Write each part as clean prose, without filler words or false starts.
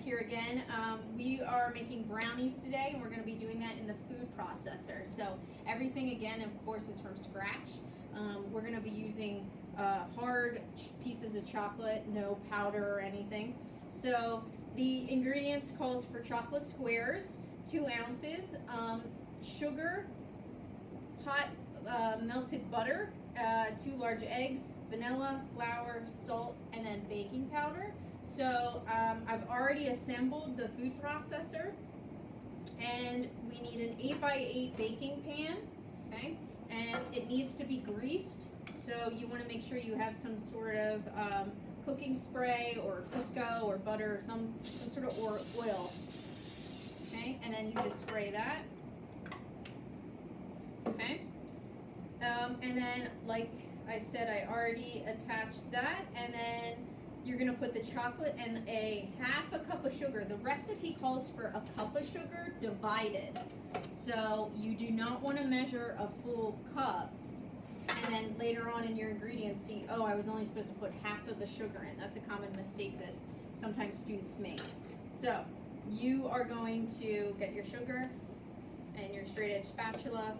here again. We are making brownies today, and we're going to be doing that in the food processor. So everything, again, of course, is from scratch. We're going to be using hard pieces of chocolate, no powder or anything. So the ingredients calls for chocolate squares, 2 ounces, sugar, hot melted butter, 2 large eggs, vanilla, flour, salt, and then baking powder. So I've already assembled the food processor, and we need an 8x8 baking pan, okay? And it needs to be greased, so you want to make sure you have some sort of cooking spray or Crisco or butter or some sort of oil, okay? And then you just spray that, okay? And then, like I said, I already attached that, and then you're going to put the chocolate and a half a cup of sugar. The recipe calls for a cup of sugar divided. So you do not want to measure a full cup and then later on in your ingredients see, oh, I was only supposed to put half of the sugar in. That's a common mistake that sometimes students make. So you are going to get your sugar and your straight edge spatula.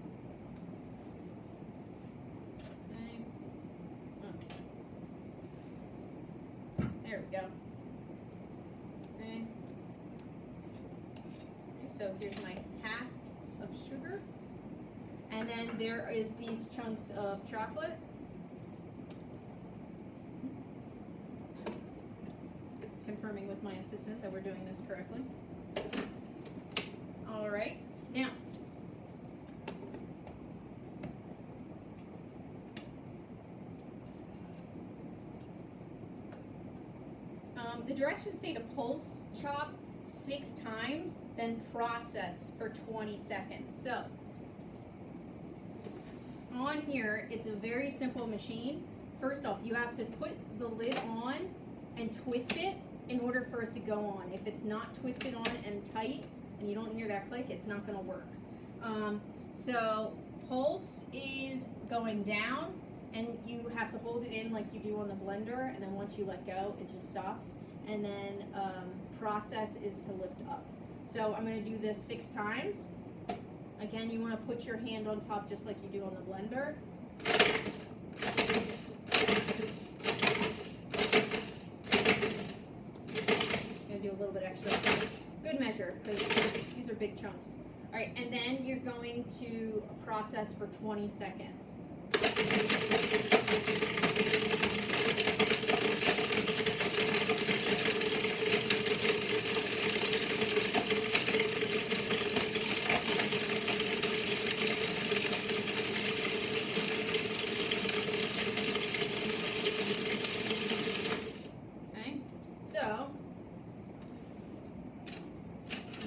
There we go. Okay. So here's my half of sugar. And then there is these chunks of chocolate. Confirming with my assistant that we're doing this correctly. All right. Now, the directions say to pulse chop 6 times, then process for 20 seconds. So, on here, it's a very simple machine. First off, you have to put the lid on and twist it in order for it to go on. If it's not twisted on and tight, and you don't hear that click, it's not going to work. So, pulse is going down, and you have to hold it in like you do on the blender, and then once you let go, it just stops. And then process is to lift up. So I'm going to do this 6 times. Again, you want to put your hand on top just like you do on the blender. I'm going to do a little bit extra. Good measure, because these are big chunks. All right, and then you're going to process for 20 seconds.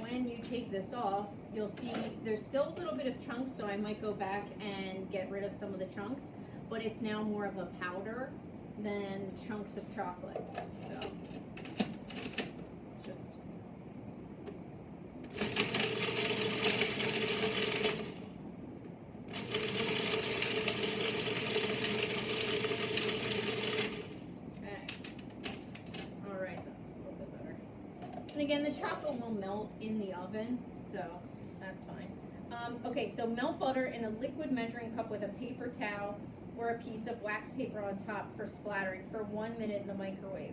When you take this off, you'll see there's still a little bit of chunks, so I might go back and get rid of some of the chunks, but it's now more of a powder than chunks of chocolate. So it's just and again, the chocolate will melt in the oven, so that's fine. Okay, so melt butter in a liquid measuring cup with a paper towel or a piece of wax paper on top for splattering for 1 minute in the microwave.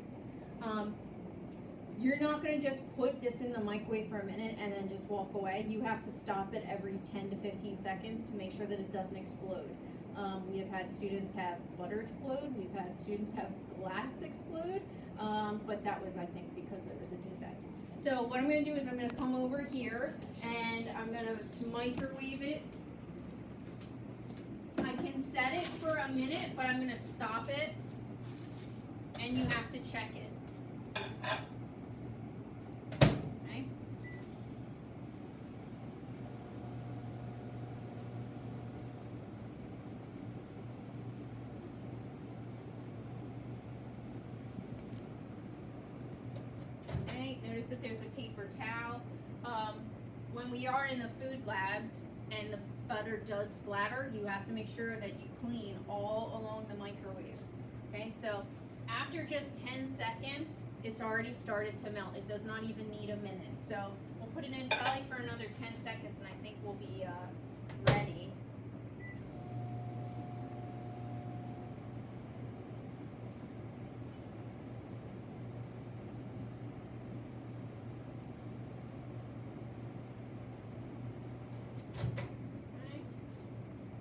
You're not going to just put this in the microwave for a minute and then just walk away. You have to stop it every 10 to 15 seconds to make sure that it doesn't explode. We have had students have butter explode. We've had students have glass explode, but that was, I think, because there was a defect. So what I'm going to do is I'm going to come over here and I'm going to microwave it. I can set it for a minute, but I'm going to stop it, and you have to check it. Okay. Okay, notice that there's a paper towel. When we are in the food labs and the butter does splatter, you have to make sure that you clean all along the microwave. Okay, so after just 10 seconds, it's already started to melt. It does not even need a minute. So we'll put it in probably for another 10 seconds and I think we'll be ready.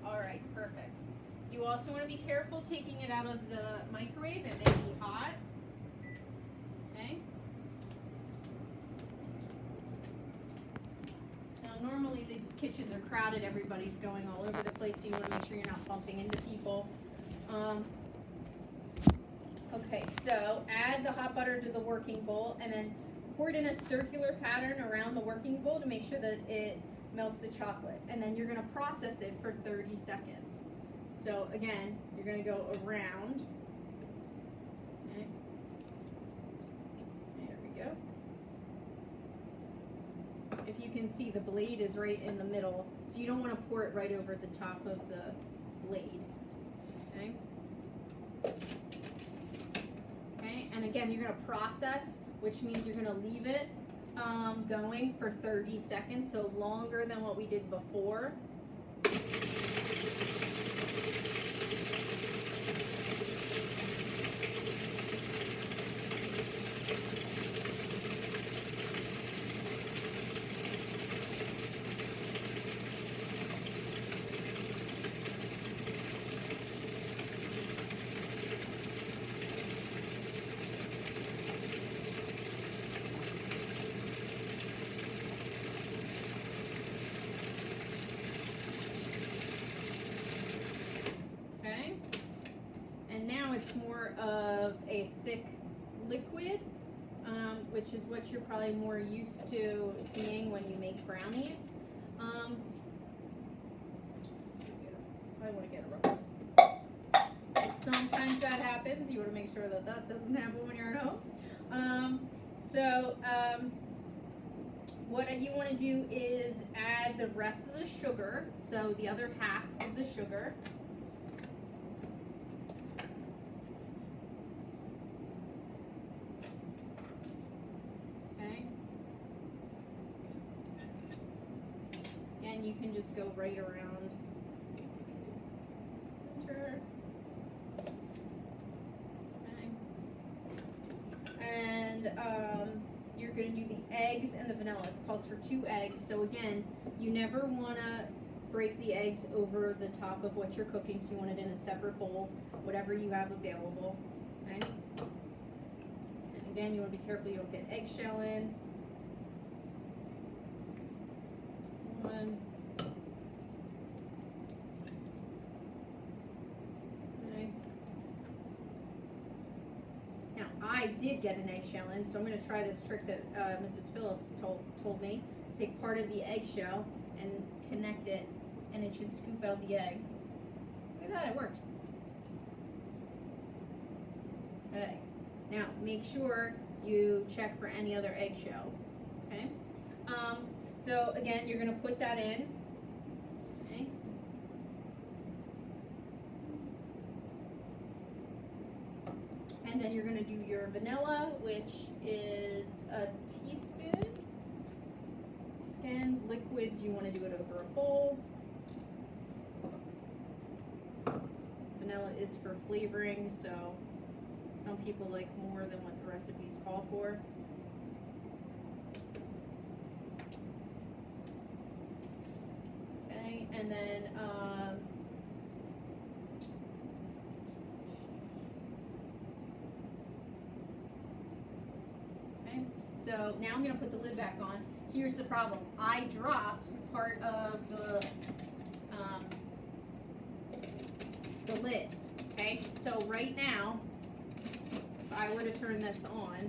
Alright, perfect. You also want to be careful taking it out of the microwave. It may be hot. Okay. Now normally these kitchens are crowded. Everybody's going all over the place, so you want to make sure you're not bumping into people. Okay, so add the hot butter to the working bowl and then pour it in a circular pattern around the working bowl to make sure that it melts the chocolate. And then you're going to process it for 30 seconds. So again, you're going to go around. Okay. There we go. If you can see, the blade is right in the middle, so you don't want to pour it right over the top of the blade. Okay. Okay, and again, you're going to process, which means you're going to leave it going for 30 seconds, so longer than what we did before. It's more of a thick liquid, which is what you're probably more used to seeing when you make brownies. I want to get a rubber. So sometimes that happens. You want to make sure that that doesn't happen when you're at home. What you want to do is add the rest of the sugar, so the other half of the sugar. You can just go right around center. Okay. And you're going to do the eggs and the vanilla. It calls for 2 eggs. So again, you never want to break the eggs over the top of what you're cooking. So you want it in a separate bowl, whatever you have available. Okay. And again, you want to be careful you don't get eggshell in. 1. I did get an eggshell in, so I'm going to try this trick that Mrs. Phillips told me. Take part of the eggshell and connect it, and it should scoop out the egg. Look at that, it worked. Okay, now make sure you check for any other eggshell. Okay, so again, you're going to put that in. Okay. And then you're going to do your vanilla, which is a teaspoon. Again, liquids, you want to do it over a bowl. Vanilla is for flavoring, so some people like more than what the recipes call for. Okay, and then so now I'm going to put the lid back on. Here's the problem. I dropped part of the lid. Okay, so right now, if I were to turn this on,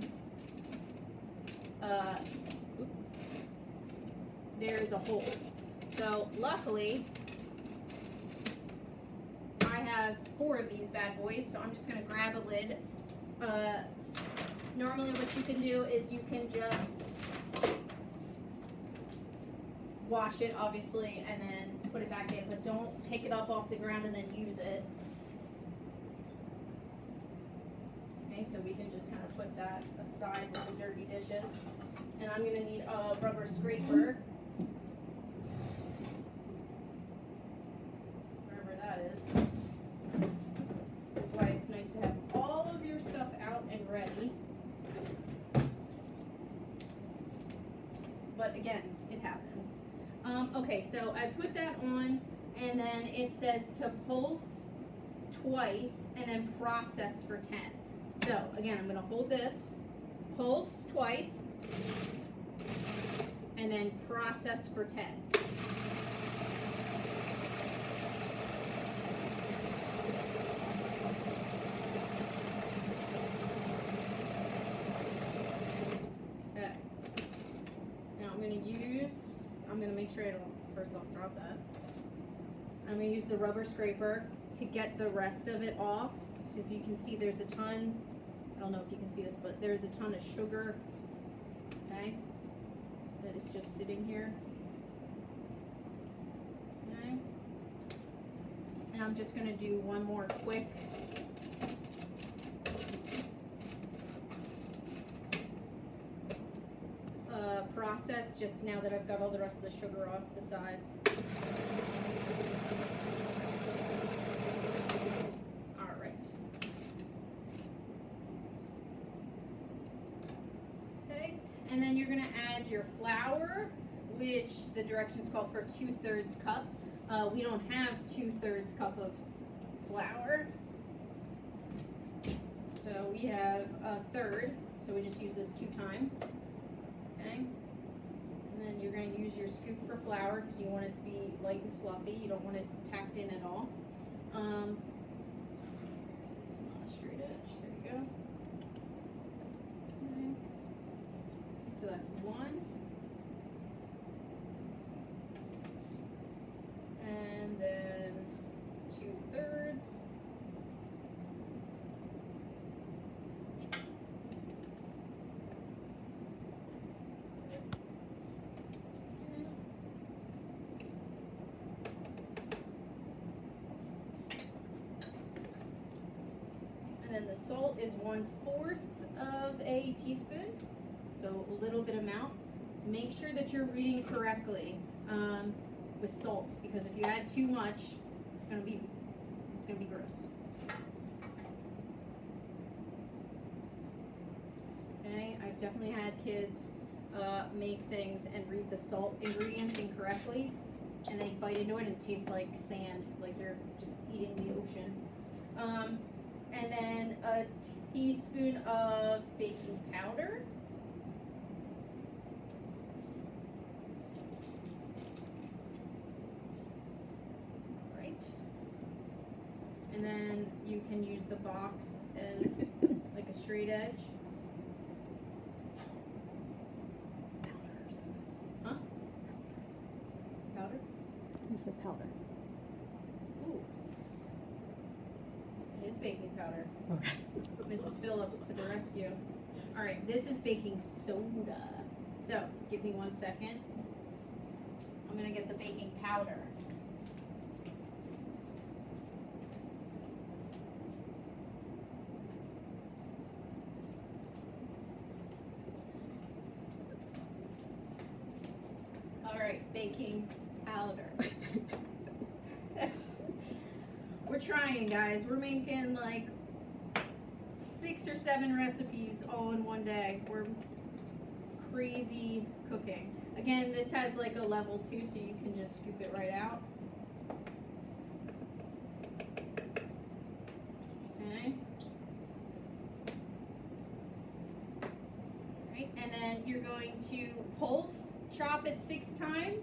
there's a hole. So luckily, I have 4 of these bad boys, so I'm just going to grab a lid. Normally what you can do is you can just wash it, obviously, and then put it back in, but don't pick it up off the ground and then use it. Okay, so we can just kind of put that aside with the dirty dishes. And I'm gonna need a rubber scraper, wherever that is. This is why it's nice to have all of your stuff out and ready. But again, it happens. Okay, so I put that on, and then it says to pulse twice and then process for 10. So again, I'm gonna hold this, pulse twice, and then process for 10. Okay. Now I'm gonna make sure I don't first off drop that. I'm gonna use the rubber scraper to get the rest of it off. As you can see, there's a ton, I don't know if you can see this, but there's a ton of sugar, okay, that is just sitting here, okay, and I'm just gonna do one more quick process, just now that I've got all the rest of the sugar off the sides. And then you're gonna add your flour, which the directions call for 2/3 cup. We don't have 2/3 cup of flour, so we have 1/3. So we just use this 2 times. Okay. And then you're gonna use your scoop for flour because you want it to be light and fluffy. You don't want it packed in at all. It's not a straight edge. There you go. Okay. So that's 1. And then 2/3. And then the salt is 1/4 of a teaspoon. So a little bit amount. Make sure that you're reading correctly with salt, because if you add too much, it's gonna be gross. Okay, I've definitely had kids make things and read the salt ingredients incorrectly, and they bite into it and it tastes like sand, like you're just eating the ocean. And then a teaspoon of baking powder. And then you can use the box as like a straight edge. Huh? Powder? You said powder. Ooh. It is baking powder. Okay. Mrs. Phillips to the rescue. Alright, this is baking soda. So, give me 1 second. I'm gonna get the baking powder. Alright, baking powder. We're trying, guys. We're making like 6 or 7 recipes all in one day. We're crazy cooking. Again, this has like a level 2, so you can just scoop it right out. Okay. Alright, and then you're going to pulse chop it 6 times,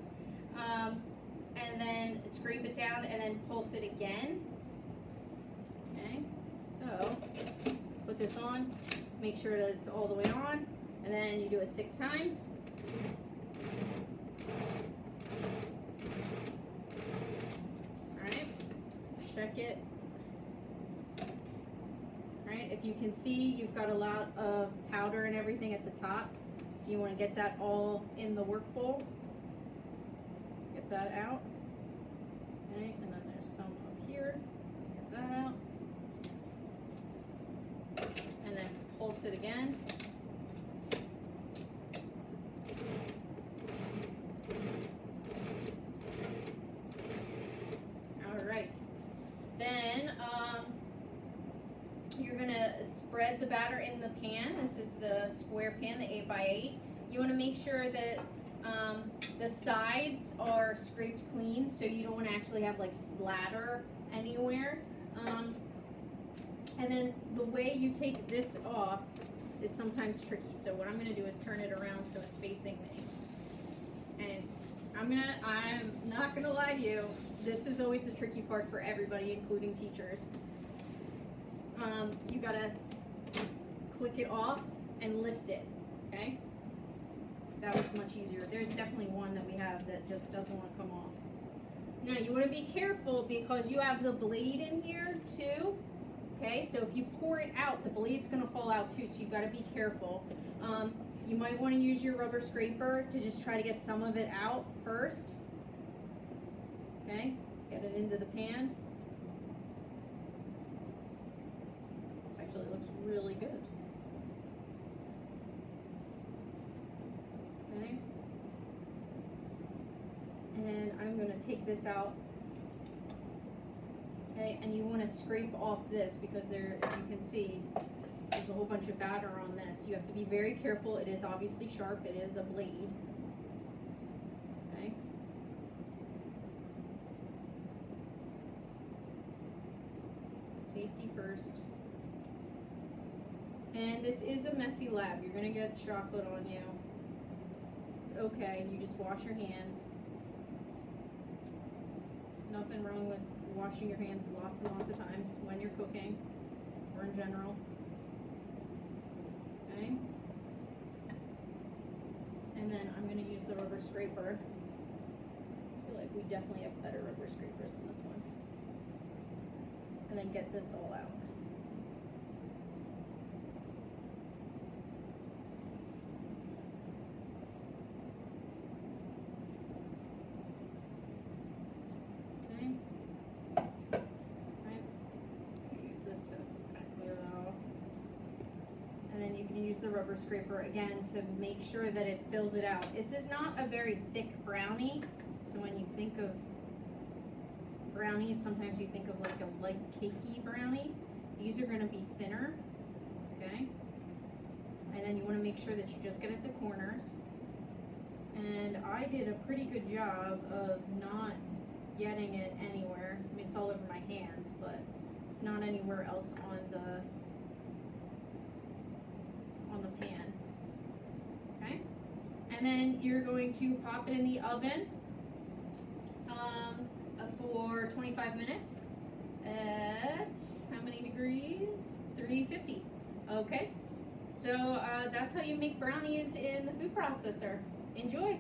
and then scrape it down, and then pulse it again. Okay, so put this on, make sure that it's all the way on, and then you do it 6 times. Alright, check it. Alright, if you can see, you've got a lot of powder and everything at the top. So you want to get that all in the work bowl. Get that out. Okay, and then there's some up here. Get that out. And then pulse it again. All right. Then you're gonna spread the batter in the pan. This is the square pan, the 8x8. You wanna make sure that the sides are scraped clean, so you don't wanna actually have like splatter anywhere. And then the way you take this off is sometimes tricky. So what I'm gonna do is turn it around so it's facing me. And I'm not gonna lie to you, this is always the tricky part for everybody, including teachers. You gotta click it off and lift it, okay? That was much easier. There's definitely one that we have that just doesn't want to come off. Now you want to be careful because you have the blade in here too, okay? So if you pour it out, the blade's gonna fall out too, so you've got to be careful. You might want to use your rubber scraper to just try to get some of it out first, okay? Get it into the pan. This actually looks really good. Okay. And I'm going to take this out. Okay, and you want to scrape off this because there, as you can see, there's a whole bunch of batter on this. You have to be very careful. It is obviously sharp. It is a blade. Okay. Safety first. And this is a messy lab. You're going to get chocolate on you. It's okay. You just wash your hands. Nothing wrong with washing your hands lots and lots of times when you're cooking or in general. Okay. And then I'm going to use the rubber scraper. I feel like we definitely have better rubber scrapers than this one. And then get this all out. And then you can use the rubber scraper again to make sure that it fills it out. This is not a very thick brownie, so when you think of brownies, sometimes you think of like a light cakey brownie. These are going to be thinner, okay? And then you want to make sure that you just get at the corners. And I did a pretty good job of not getting it anywhere. I mean, it's all over my hands, but it's not anywhere else on the pan. Okay, and then you're going to pop it in the oven for 25 minutes at how many degrees? 350. Okay, so that's how you make brownies in the food processor. Enjoy.